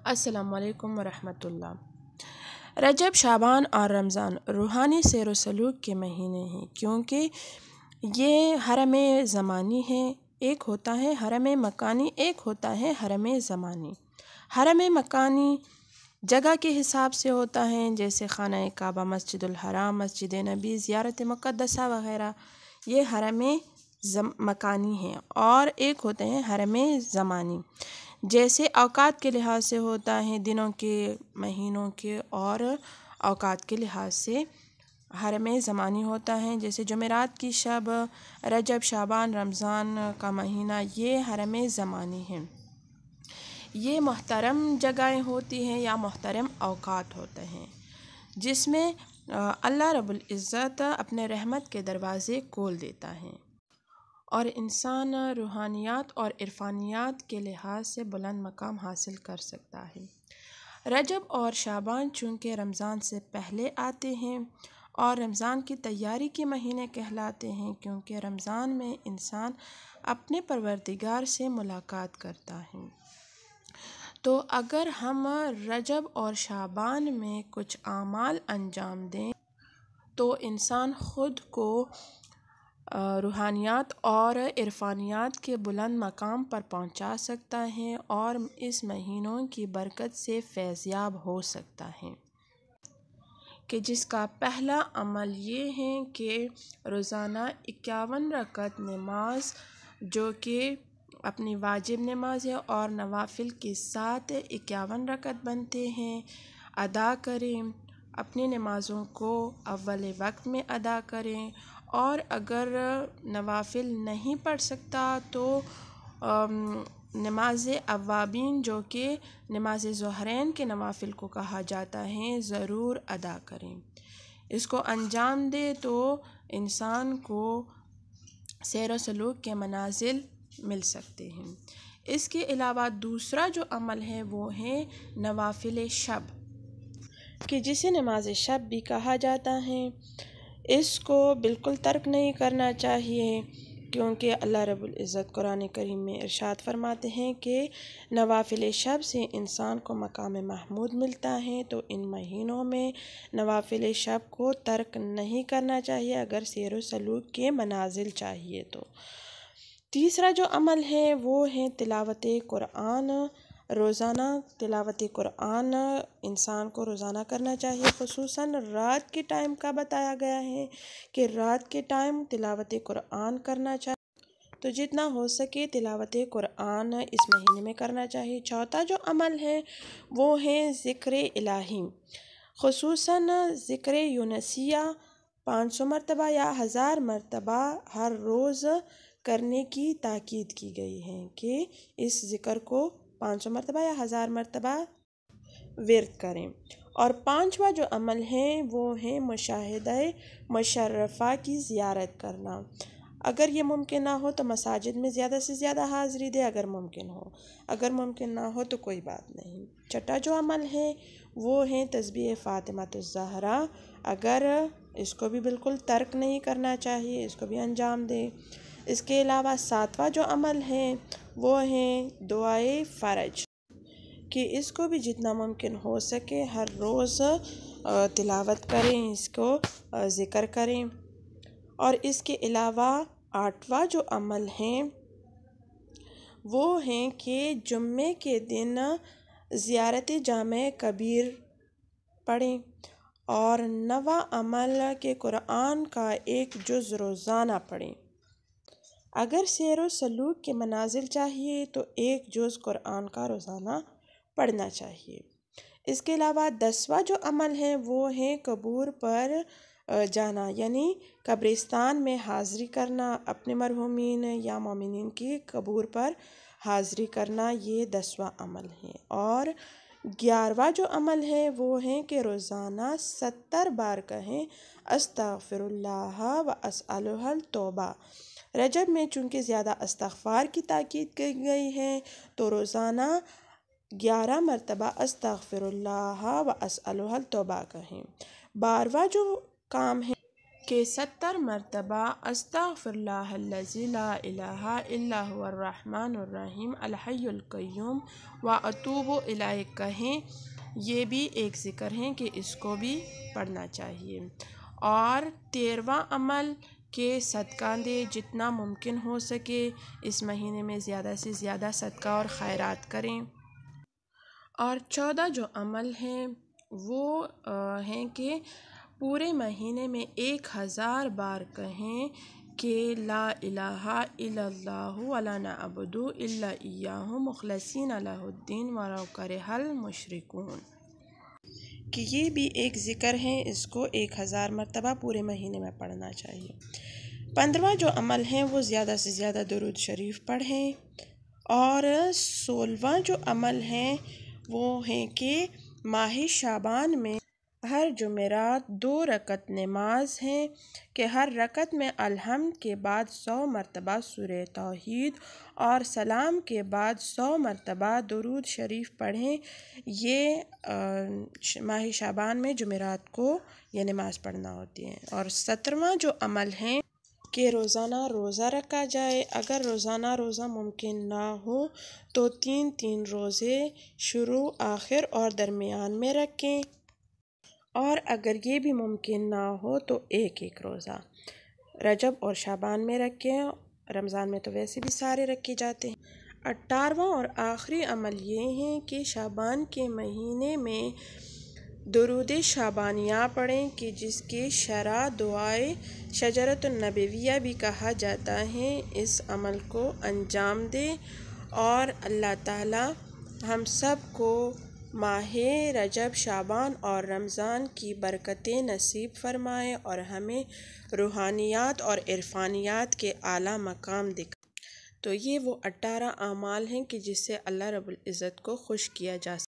السلام علیکم ورحمۃ اللہ۔ رجب، شعبان اور رمضان روحانی سیر و سلوک کے مہینے ہیں، کیونکہ یہ حرم زمانی ہے، ایک ہوتا ہے حرم مکانی، ایک ہوتا ہے حرم زمانی۔ حرم مکانی جگہ کے حساب سے ہوتا ہے، جیسے خانہ کعبہ، مسجد الحرام، مسجد نبی، زیارت مقدسہ وغیرہ، یہ حرم مکانی ہیں۔ اور ایک ہوتے ہیں حرم زمانی، جیسے اوقات کے لحاظ سے ہوتا ہے، دنوں کے، مہینوں کے اور اوقات کے لحاظ سے حرم زمانی ہوتا ہے، جیسے جمعرات کی شب، رجب، شعبان، رمضان کا مہینہ، یہ حرم زمانی ہیں۔ یہ محترم جگہیں ہوتی ہیں یا محترم اوقات ہوتے ہیں، جس میں اللہ رب العزت اپنے رحمت کے دروازے کھول دیتا ہے اور انسان روحانیات اور عرفانیات کے لحاظ سے بلند مقام حاصل کر سکتا ہے۔ رجب اور شعبان چونکہ رمضان سے پہلے آتے ہیں اور رمضان کی تیاری کے مہینے کہلاتے ہیں، کیونکہ رمضان میں انسان اپنے پروردگار سے ملاقات کرتا ہے۔ تو اگر ہم رجب اور شعبان میں کچھ اعمال انجام دیں تو انسان خود کو روحانیات اور عرفانیات کے بلند مقام پر پہنچا سکتا ہے اور اس مہینوں کی برکت سے فیض یاب ہو سکتا ہے، کہ جس کا پہلا عمل یہ ہے کہ روزانہ 51 رکعت نماز، جو کہ اپنی واجب نماز ہے اور نوافل کے ساتھ 51 رکعت بنتے ہیں، ادا کریں۔ اپنی نمازوں کو اول وقت میں ادا کریں، اور اگر نوافل نہیں پڑھ سکتا تو نماز اوابین، جو کہ نماز ظہرین کے نوافل کو کہا جاتا ہے، ضرور ادا کریں۔ اس کو انجام دے تو انسان کو سیر و سلوک کے منازل مل سکتے ہیں۔ اس کے علاوہ دوسرا جو عمل ہے وہ ہے نوافل شب، کہ جسے نماز شب بھی کہا جاتا ہے۔ اس کو بالکل ترک نہیں کرنا چاہیے، کیونکہ اللہ رب العزت قرآن کریم میں ارشاد فرماتے ہیں کہ نوافل شب سے انسان کو مقام محمود ملتا ہے، تو ان مہینوں میں نوافل شب کو ترک نہیں کرنا چاہیے اگر سیر و سلوک کے منازل چاہیے تو۔ تیسرا جو عمل ہے وہ ہے تلاوت قرآن۔ روزانہ تلاوت قرآن انسان کو روزانہ کرنا چاہیے، خصوصاً رات کے ٹائم کا بتایا گیا ہے کہ رات کے ٹائم تلاوت قرآن کرنا چاہیے، تو جتنا ہو سکے تلاوت قرآن اس مہینے میں کرنا چاہیے۔ چوتھا جو عمل ہے وہ ہے ذکر الہی، خصوصاً ذکر یونسیہ 500 مرتبہ یا 1000 مرتبہ ہر روز کرنے کی تاکید کی گئی ہے، کہ اس ذکر کو 500 مرتبہ یا 1000 مرتبہ ورد کریں۔ اور پانچواں جو عمل ہے وہ ہے مشاہدہ مشرفہ کی زیارت کرنا۔ اگر یہ ممکن نہ ہو تو مساجد میں زیادہ سے زیادہ حاضری دے، اگر ممکن ہو، اگر ممکن نہ ہو تو کوئی بات نہیں۔ چھٹا جو عمل ہے وہ ہے تسبیح فاطمۃ الزہرا، اگر اس کو بھی بالکل ترک نہیں کرنا چاہیے، اس کو بھی انجام دے۔ اس کے علاوہ ساتواں جو عمل ہے وہ ہے دعائے فرج، کہ اس کو بھی جتنا ممکن ہو سکے ہر روز تلاوت کریں، اس کو ذکر کریں۔ اور اس کے علاوہ آٹھواں جو عمل ہیں وہ ہیں کہ جمعے کے دن زیارت جامع کبیر پڑھیں، اور نواں عمل کہ قرآن کا ایک جز روزانہ پڑھیں۔ اگر سیر و سلوک کے منازل چاہیے تو ایک جز قرآن کا روزانہ پڑھنا چاہیے۔ اس کے علاوہ 10واں جو عمل ہے وہ ہے قبور پر جانا، یعنی قبرستان میں حاضری کرنا، اپنے مرحومین یا مومنین کی قبور پر حاضری کرنا، یہ 10واں عمل ہے۔ اور 11واں جو عمل ہے وہ ہے کہ روزانہ 70 بار کہیں استغفر اللہ و اسألہ التوبہ۔ رجب میں چونکہ زیادہ استغفار کی تاکید کی گئی ہے تو روزانہ 11 مرتبہ استغفر اللہ و اسألہ التوبہ کہیں۔ 12واں جو کام ہے کہ 70 مرتبہ استغفر اللہ الذی لا الہ الا هو الرحمن الرحیم الحی القیوم واتوب الیہ کہیں، یہ بھی ایک ذکر ہے کہ اس کو بھی پڑھنا چاہیے۔ اور 13واں عمل کہ صدقہ دے، جتنا ممکن ہو سکے اس مہینے میں زیادہ سے زیادہ صدقہ اور خیرات کریں۔ اور 14 جو عمل ہیں وہ ہیں کہ پورے مہینے میں 1000 بار کہیں کہ لا الہ الا اللہ ولا نعبد الا ایہ مخلصین لہ الدین ولو کرہ المشرکون، کہ یہ بھی ایک ذکر ہے، اس کو 1000 مرتبہ پورے مہینے میں پڑھنا چاہیے۔ 15واں جو عمل ہیں وہ زیادہ سے زیادہ درود شریف پڑھیں۔ اور 16واں جو عمل ہیں وہ ہیں کہ ماہ شعبان میں ہر جمعرات 2 رکعت نماز ہے کہ ہر رکعت میں الحمد کے بعد 100 مرتبہ سورہ توحید اور سلام کے بعد 100 مرتبہ درود شریف پڑھیں۔ یہ ماہ شعبان میں جمعرات کو یہ نماز پڑھنا ہوتی ہے۔ اور 17واں جو عمل ہیں کہ روزانہ روزہ رکھا جائے، اگر روزانہ روزہ ممکن نہ ہو تو 3 روزے شروع، آخر اور درمیان میں رکھیں، اور اگر یہ بھی ممکن نہ ہو تو 1 روزہ رجب اور شعبان میں رکھیں، رمضان میں تو ویسے بھی سارے رکھے جاتے ہیں۔ 18واں اور آخری عمل یہ ہے کہ شعبان کے مہینے میں درود شعبانیہ پڑھیں کہ جس کے شرح دعائے شجرۃ النبویہ بھی کہا جاتا ہے۔ اس عمل کو انجام دیں اور اللہ تعالی ہم سب کو ماہ رجب، شعبان اور رمضان کی برکتیں نصیب فرمائے اور ہمیں روحانیات اور عرفانیات کے اعلیٰ مقام دکھائے۔ تو یہ وہ 18 اعمال ہیں کہ جس سے اللہ رب العزت کو خوش کیا جا سکتا ہے۔